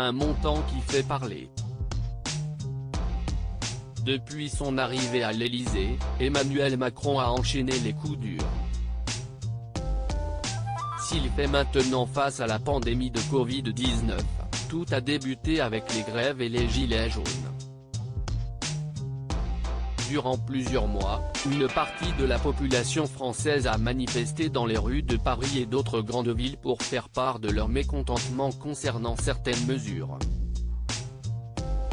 Un montant qui fait parler. Depuis son arrivée à l'Élysée, Emmanuel Macron a enchaîné les coups durs. S'il fait maintenant face à la pandémie de Covid-19, tout a débuté avec les grèves et les gilets jaunes. Durant plusieurs mois, une partie de la population française a manifesté dans les rues de Paris et d'autres grandes villes pour faire part de leur mécontentement concernant certaines mesures.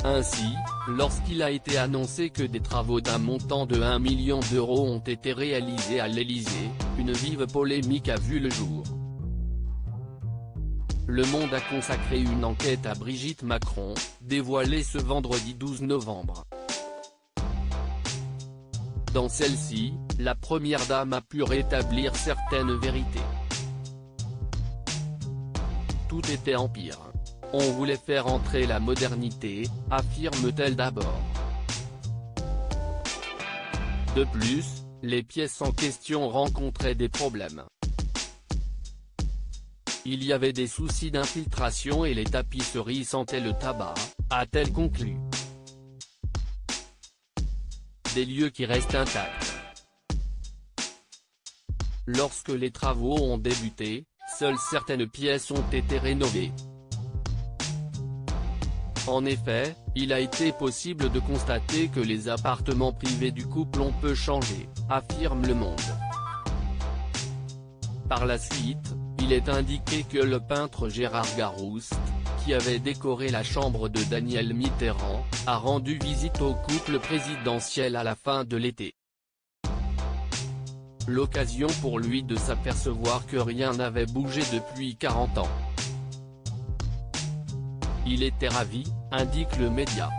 Ainsi, lorsqu'il a été annoncé que des travaux d'un montant de 1 million d'euros ont été réalisés à l'Élysée, une vive polémique a vu le jour. Le Monde a consacré une enquête à Brigitte Macron, dévoilée ce vendredi 12 novembre. Dans celle-ci, la première dame a pu rétablir certaines vérités. Tout était en pire. On voulait faire entrer la modernité, affirme-t-elle d'abord. De plus, les pièces en question rencontraient des problèmes. Il y avait des soucis d'infiltration et les tapisseries sentaient le tabac, a-t-elle conclu. Des lieux qui restent intacts. Lorsque les travaux ont débuté, seules certaines pièces ont été rénovées. En effet, il a été possible de constater que les appartements privés du couple ont peu changé, affirme Le Monde. Par la suite, il est indiqué que le peintre Gérard Garouste, qui avait décoré la chambre de Danielle Mitterrand, a rendu visite au couple présidentiel à la fin de l'été. L'occasion pour lui de s'apercevoir que rien n'avait bougé depuis 40 ans. Il était ravi, indique le média.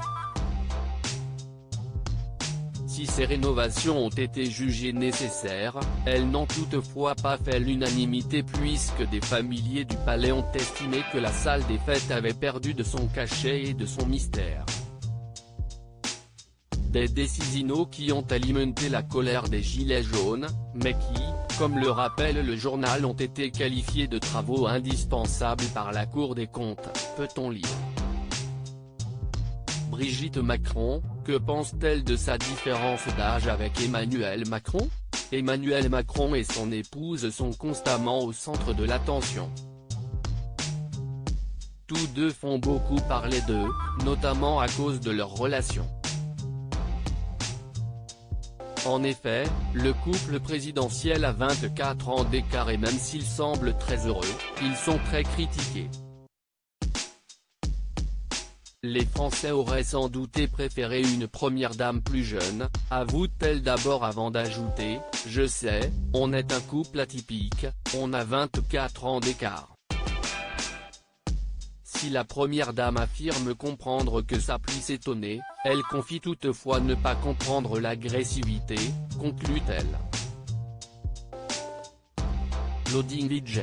Si ces rénovations ont été jugées nécessaires, elles n'ont toutefois pas fait l'unanimité puisque des familiers du palais ont estimé que la salle des fêtes avait perdu de son cachet et de son mystère. Des décisionaux qui ont alimenté la colère des gilets jaunes, mais qui, comme le rappelle le journal, ont été qualifiés de travaux indispensables par la Cour des comptes, peut-on lire. Brigitte Macron, que pense-t-elle de sa différence d'âge avec Emmanuel Macron? Emmanuel Macron et son épouse sont constamment au centre de l'attention. Tous deux font beaucoup parler d'eux, notamment à cause de leur relation. En effet, le couple présidentiel a 24 ans d'écart et même s'ils semblent très heureux, ils sont très critiqués. Les Français auraient sans doute préféré une première dame plus jeune, avoue-t-elle d'abord avant d'ajouter « Je sais, on est un couple atypique, on a 24 ans d'écart ». Si la première dame affirme comprendre que ça puisse étonner, elle confie toutefois ne pas comprendre l'agressivité, conclut-elle. Loading VJ.